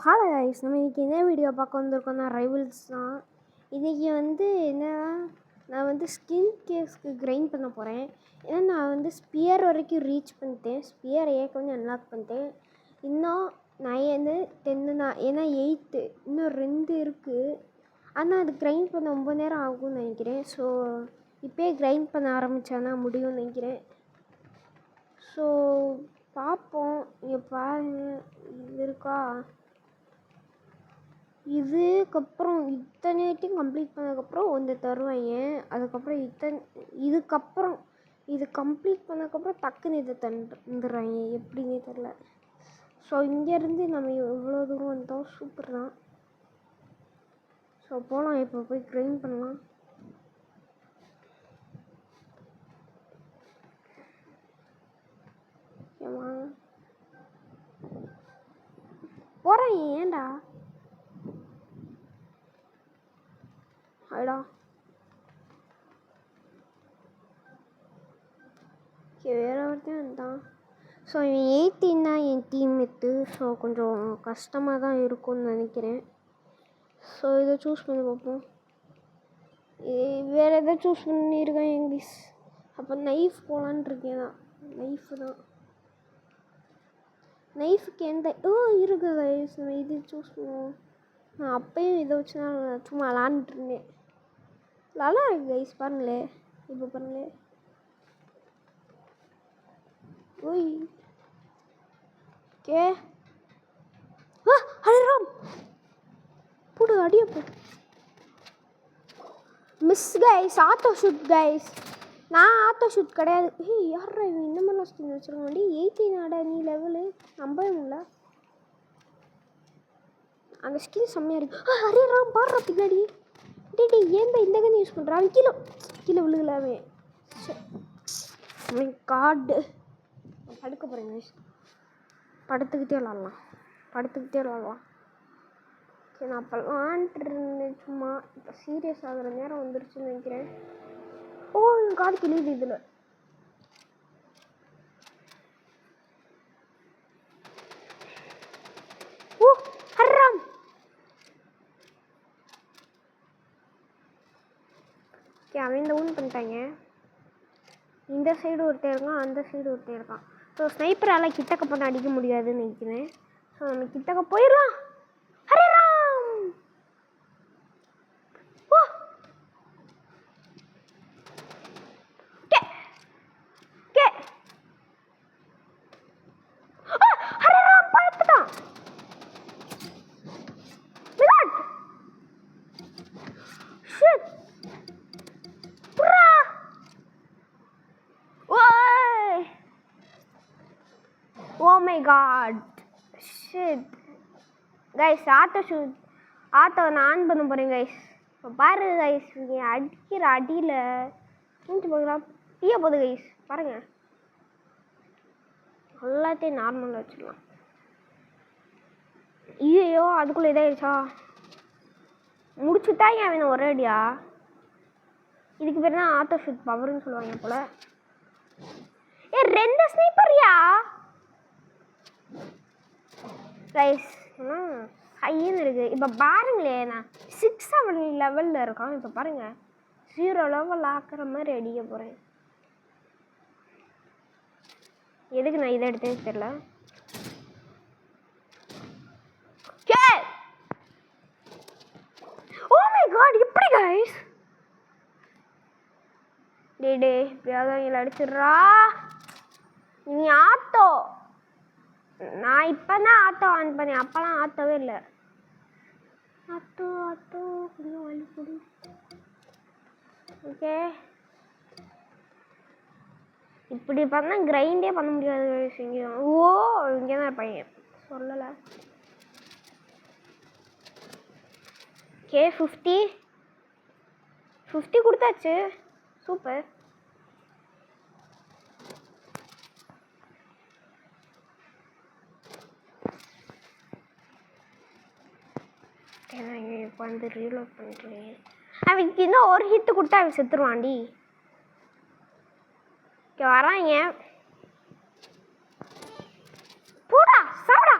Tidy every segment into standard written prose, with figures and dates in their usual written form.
Hello guys, நம்ம இன்றைக்கி என்ன வீடியோ பார்க்க வந்திருக்கோம்னா ரைவல்ஸ் தான். இன்றைக்கி என்னன்னா நான் ஸ்கின் கேஸ்க்கு கிரைண்ட் பண்ண போகிறேன். ஏன்னா நான் ஸ்பியர் வரைக்கும் ரீச் பண்ணிட்டேன். ஸ்பியர் ஏற்கனவே அன்லாக் பண்ணிட்டேன். இன்னும் 9 10 தான், ஏன்னா 8 இன்னும் 2 இருக்குது. ஆனால் அது கிரைண்ட் பண்ண ரொம்ப நேரம் ஆகும்னு நினைக்கிறேன். ஸோ இப்போயே கிரைண்ட் பண்ண ஆரம்பித்தானா முடியும்னு நினைக்கிறேன். ஸோ பார்ப்போம். இங்கே பாருங்க, இது இருக்கா. இதுக்கப்புறம் இத்தனையும் கம்ப்ளீட் பண்ணதுக்கப்புறம் ஒன்று தருவாங்க. அதுக்கப்புறம் இது கம்ப்ளீட் பண்ணதுக்கப்புறம் டக்குன்னு இதை தந்துடுறாங்க, எப்படின்னே தெரில. ஸோ இங்கேருந்து நம்ம எவ்வளோ தூரம் வந்தோம், சூப்பர் தான். ஸோ போகலாம், இப்போ போய் கிரைண்ட் பண்ணலாம். போகிறேன், ஏன்டா ஐடா. வேறு ஒருத்தன் தான். ஸோ இவன் 18 தான் என் டீம்மேட்டு. ஸோ கொஞ்சம் கஷ்டமாக தான் இருக்கும்னு நினைக்கிறேன். ஸோ இதை சூஸ் பண்ணி பார்ப்போம். வேறு எதாவது சூஸ் பண்ணியிருக்கேன் இங்கிலீஷ். அப்போ நைஃப் போகலான் இருக்கேன். நைஃபு தான். நைஃபுக்கு இருக்கு கைஸ், நம்ம இது சூஸ் பண்ணுவோம். நான் அப்பயும் இதை வச்சு தான் சும்மா விளாண்டுட்டு இருந்தேன். நல்லா இருக்கு கைஸ், பாருங்களே. இப்போ பாருங்களே. ஓய் கே அடிராம் போடு, அடிய போ. Miss guys, auto shoot guys. நான் ஆட்டோ ஷூட் கிடையாது. யாரா இவன் இந்த மாதிரிலாம் ஸ்கின் வச்சுருக்காண்டி. 18 நீ லெவலு நம்பவே முடியல. அந்த ஸ்கின் செம்மையாக இருக்கு. அரியராம் பாடுற பின்னாடி. டே ஏன் இந்த கண்ணு யூஸ் பண்ணுறான். கீழே விழுகலாமே. கார்டு படுக்க போகிறேங்க. படுத்துக்கிட்டே விளாட்லாம். சரி, நான் அப்போ விளாண்டுருந்தேன் சும்மா. இப்போ சீரியஸ் ஆகிற நேரம் வந்துருச்சுன்னு நினைக்கிறேன். என் காது கிழியுது இதில். ஹர்ராம். அவன் இந்த ஊன் பண்ணிட்டாங்க. இந்த சைடு ஒருத்தர் இருக்கான், அந்த சைடு ஒருத்தர் இருக்கான். ஸோ ஸ்னைப்பரால் கிட்டக்க பண்ண அடிக்க முடியாதுன்னு நினைக்கிறேன். ஸோ நம்ம கிட்டக்க போயிடலாம். ஹரேராம். ஹரேராம் பார்த்துட்டான். Oh my god. Shit. Guys, auto நான் ஆன் பண்ண போகிறேன் கைஸ். இப்போ பாரு கைஸ், இங்கே அடிக்கிற அடியில் மூஞ்சி போகலாம் டீய போகுது கைஸ். பாருங்கள், எல்லாத்தையும் நார்மலாக வச்சுக்கலாம். ஐயோ, அதுக்குள்ளே இதாகிடுச்சா. முடிச்சுட்டாங்க அவன் ஒரே அடியா. இதுக்கு பேர் தான் ஆட்டோ ஷூட் பவர்னு சொல்லுவாங்க போல். 2 ஸ்னைப்பர்யா கைஸ். ஹைன்னு இருக்குது. இப்போ பாருங்களே, நான் 6-7 லெவலில் இருக்கான். இப்போ பாருங்கள், 0 லெவல் ஆக்குற மாதிரி அடிக்க போகிறேன். எதுக்கு நான் இதை எடுத்தேன்னு தெரியல. ஓ மை காட், எப்படி கைஸ். டே இப்படியாவது இதில் அடிச்சிடுறா. நீ ஆட்டோ. நான் இப்போ தான் ஆட்டோ ஆன் பண்ணேன், அப்போலாம் ஆட்டோவே இல்லை. ஆட்டோ கொஞ்சம் வலி கொடு. ஓகே, இப்படி பண்ணால் கிரைண்டே பண்ண முடியாது. இங்கே தான் பையன் சொல்லலை. ஓகே, 50 கொடுத்தாச்சு. சூப்பர். இப்போ ரீலோட் பண்ணிக்கிறேன். அவனுக்கு இன்னும் ஒரு ஹிட்டு கொடுத்தா அவன் செத்துருவான்டி. வராங்க. போடா சாப்பிடா.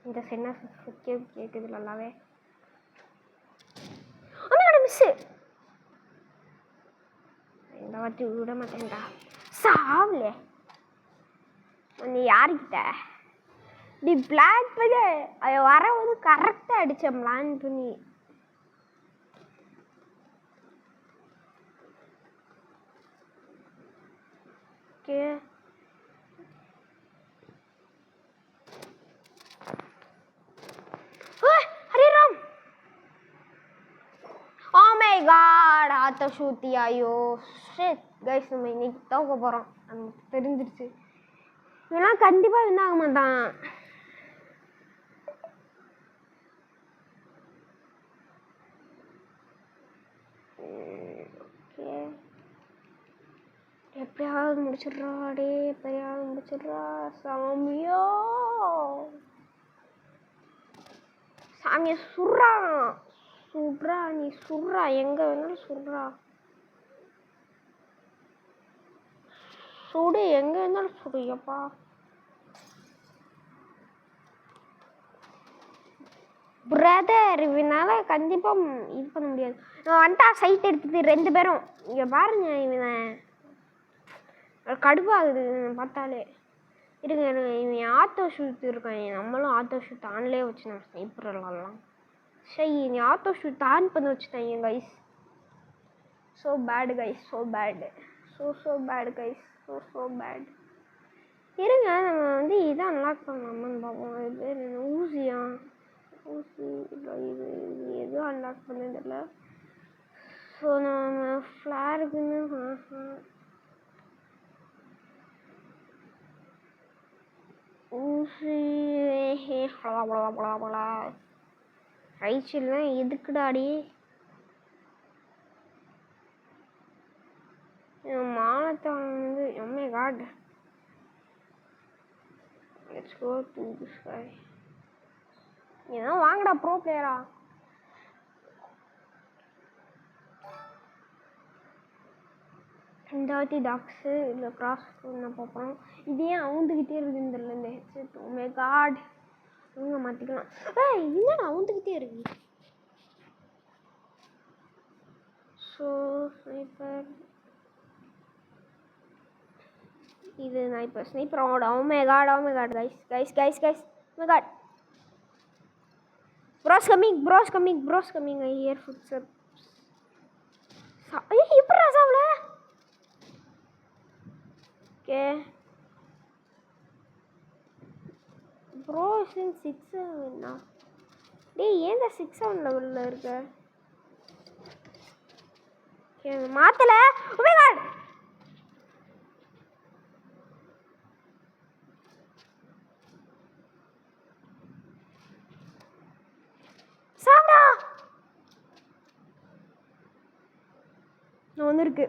இந்த சென்னா கேட்குது நல்லாவே. ஆனால் மிஸ்ஸு இந்த வாட்டி விட மாட்டேன்டா. சாவல நீ யாருக்கிட்ட நீ பிளான் பண்ணி அதை வரவது கரெக்டாக அடித்தேன் பிளான் பண்ணி. Okay Hariram. Oh my god ஆத்த ஷூத்தி. ஐயோ ஷிட் கைஸ், நம்ம இன்னைக்கு தோக்க போகிறோம். நமக்கு தெரிஞ்சிருச்சு. இதெல்லாம் கண்டிப்பாக வின் ஆக மாட்டான். ஓகே எப்படியாவது முடிச்சிடுறா. டே எப்படியாவது முடிச்சிடுறா சாமியோ. சாமியை சுடுறா சுடுறா. நீ சுடுறா, எங்கே வேணாலும் சுடுறா. சுடு, எங்கே இருந்தாலும் சுடு. எப்பா பிரதர், இவனால கண்டிப்பாக இது பண்ண முடியாது. வந்துட்டா சைட் எடுத்துட்டு 2 பேரும். இங்கே பாருங்க, இவனை கடுப்பாகுது பார்த்தாலே. இருங்க இவன் ஆட்டோ ஷூட் இருக்கான். நம்மளும் ஆட்டோ ஷூட் ஆன்லேயே வச்சு நம்ம ஸ்னைப்பர் விளாட்லாம். சரி நீ ஆட்டோ ஷூட் ஆன் பண்ணி வச்சுட்டாங்க guys. So bad guys, so bad, so bad guys, so bad. இருங்க நம்ம வந்து இதை அன்லாக் பண்ணலாமான்னு பார்ப்போம். இது பேர் என்ன, ஊசியா? ஊசி இல்லை, இது எதுவும் அன்லாக் பண்ணதில்ல. ஸோ நம்ம ஃப்ளாருக்குன்னு ஊசி ரைச்சில்லாம் எதுக்குடாடி? மானத்தை வந்து oh my god, let's go to this guy. ஏன்னா வாங்கடா ப்ரோ பிளேயரா. இந்த வாட்டி டாக்ஸு இல்லை கிராஸ் பண்ண பார்ப்போம். இது ஏன் அவுந்துக்கிட்டே இருக்குதுன்னு தெரியல இந்த ஹெட்செட். oh my god, இவங்க மாற்றிக்கலாம். என்னடா அவுந்துக்கிட்டே இருக்கு. ஸோ ஸ்னைப்பர் இது நான் இப்போ ஸ்னைப்பரோட oh my god guys oh my god, bros coming I hear footsteps. எப்படா சாவல? ஓகே ப்ரோஸ் 6-7 டேய் ஏன் 6-7 லெவலில் இருக்க? ஓகே மாற்றல. oh my god, சாப்பிடா ஒன்று இருக்கு.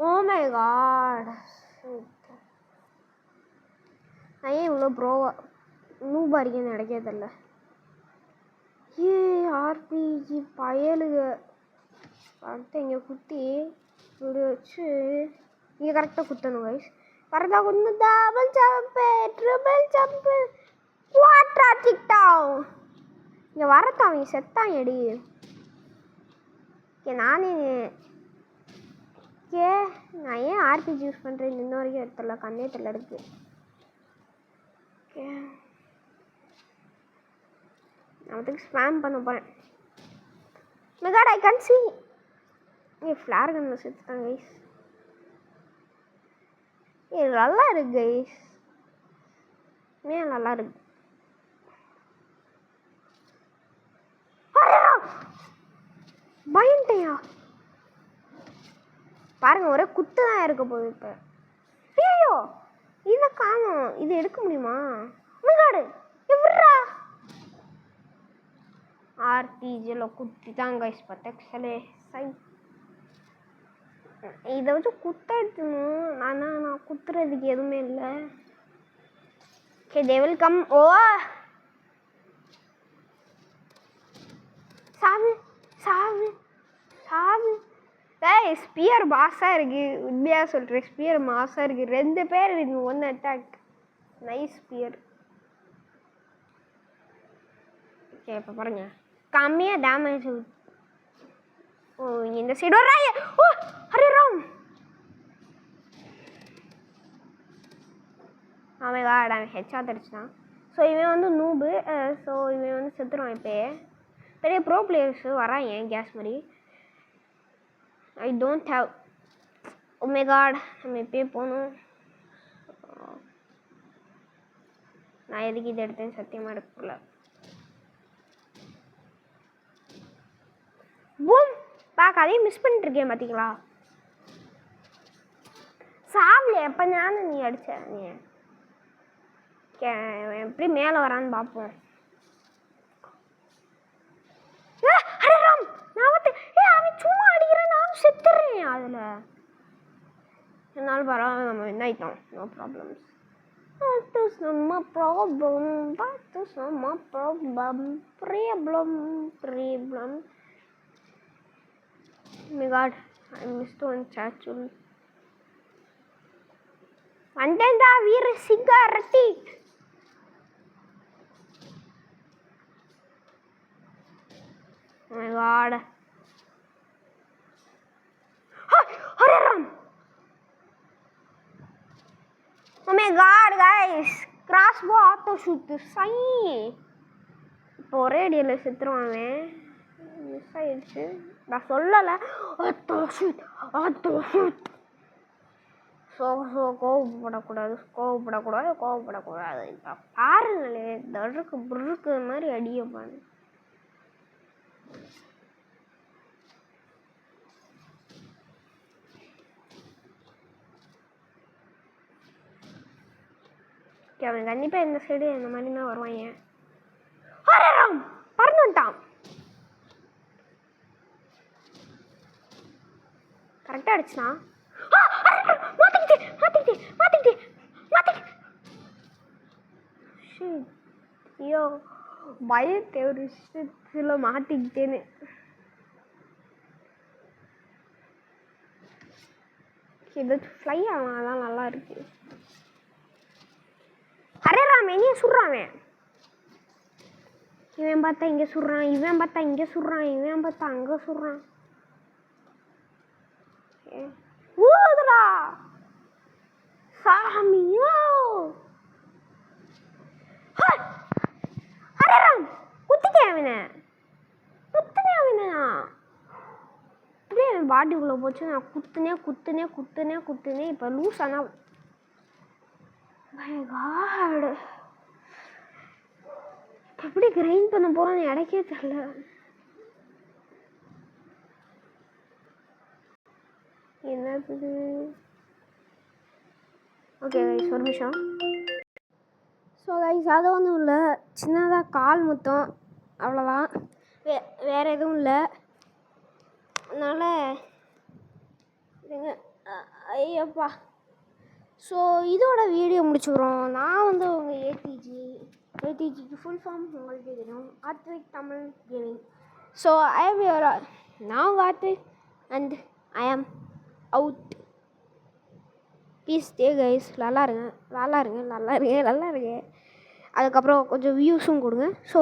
oh my god, நான் ஏன் இவ்வளோ ப்ரோவா நூபா இருக்கேன்னு நினைக்கிறதில்ல. ஆர்பிஜி பயலுக அடுத்து இங்கே குத்தி இப்படி வச்சு இங்கே கரெக்டாக குத்தணும் கைஸ். கரெக்டாக குத்து double jump triple jump quadra டிக்டாங். இங்கே வரத்தான் அவங்க செத்தான் எடி. ஓகே நானே நான் ஏன் ஆர்பிஜி யூஸ் பண்ணுறேன் இன்ன வரைக்கும் எடுத்துடல, கண்ணே தெரியல இருக்கு. ஓகே நான் அதுக்கு ஸ்பேம் பண்ண போகிறேன். My god I can see. Flare கன்னில் செத்துட்டாங்க கைஸ். இது நல்லா இருக்கு கைஸ், நல்லா இருக்கு. பயன்ட்டையா பாருங்க, ஒரே குத்து தான் இருக்க போகுது இப்போ. ஐயோ இதை காணும், இது எடுக்க முடியுமா? மெகாடு எவ்வளா ஆர்பிஜியில் குத்தி தான் கைஸ் பத்தக்ஸலே சை. இதை வச்சு குத்த எடுத்துணும். நான் குத்துறதுக்கு எதுவுமே இல்லை. Okay they will come. Oh சாவு சாவு சாவு. ஸ்பியர் மாஸாக இருக்குது, உண்மையாக சொல்கிறேன். ஸ்பியர் மாஸாக இருக்குது. 2 பேர் இருக்குது, 1 அட்டாக். Nice sphere. ஓகே இப்போ பாருங்க கம்மியாக டேமேஜ். ஓ இந்த சைடு வர்றாங்க. ஓ ஹரே ராம். அவன் அவன் ஹெட்ஷாட் அடிச்சிட்டான். ஸோ இவன் வந்து நூபு. ஸோ இவன் வந்து செத்துருவான். இப்போயே பெரிய ப்ரோ பிளேயர்ஸு வராங்க கேஸ் மாதிரி. I don't have. Oh my god நம்ம இப்போயே போகணும். நான் எதுக்கு இதை எடுத்தேன் சத்தியமாக எடுக்கல. பூம் பார்க்க அதையும் மிஸ் பண்ணிட்டுருக்கேன் பார்த்தீங்களா. சாப்பிட எப்போ ஞானம் நீ அடிச்ச நீ எப்படி மேலே வரான்னு பார்ப்போம். அவன் சும்மா அடிக்கிறேன் நானும் செத்துறேன் அதில். என்னால் பரவாயில்ல நம்ம என்ன ஆயிட்டோம். No problems. That is not my problem. That is not my problem. Problem. Oh my god, I missed one chat. வந்தேன்டா வீர சிங்காரத்தி. Oh my god. Hare Ram. Oh my god guys, crossbow auto shoot. சை இப்போ ஒரே அடியில் செத்துருவாங்க. Miss ஆயிடுச்சு. நான் சொல்லலை. auto shoot. So கோவப்படக்கூடாது. இப்போ பாருங்களே தடுக்கு புருக்கு மாதிரி அடியப்பான்னு. அவன் கண்டிப்பாக இந்த சைடு இந்த மாதிரி தான் வருவாங்க. பறந்து வந்துட்டான். கரெக்டாக அடிச்சுனா ஐயோ பயத்தை ஒரு விஷயத்தில் மாட்டிக்கிட்டேன்னு. ஏதாச்சும் ஃப்ளை ஆகும் அதான் நல்லா இருக்கு. ஹரே ராம் என்னையும் சுடுறான். இவன் பார்த்தா இங்கே சுடுறான், இவன் பார்த்தா இங்கே சுடுறான், இவன் பார்த்தா அங்கே சுடுறான். ஊதுடா சாமியோ. ஹரே ராம் குத்திட்டேன் அவனை. அப்படியே அவன் பாட்டிக்குள்ளே போச்சு. நான் குத்துனேன். இப்போ லூஸ் ஆனால் my god எப்படி கிரைண்ட் பண்ண போறேன்னு எனக்கே தெரியல. என்னது? ஓகே கைஸ் ஒரு நிமிஷம். ஸோ கைஸ் அது ஒன்றும் இல்லை, சின்னதாக கால் முத்தம் அவ்வளோதான், வேறு எதுவும் இல்லை. அதனால் ஐயப்பா. ஸோ இதோட வீடியோ முடிச்சுக்கிறோம். நான் வந்து உங்கள் ஏடிஜிக்கு ஃபுல் ஃபார்ம் உங்களுக்கு தெரியும், Aarthvik Tamil gaming. So I am your நான் உங்கள் ஆர்த்விக் அண்ட் ஐ ஆம் அவுட். Please stay guys. நல்லா இருங்க. அதுக்கப்புறம் கொஞ்சம் வியூஸும் கொடுங்க. ஸோ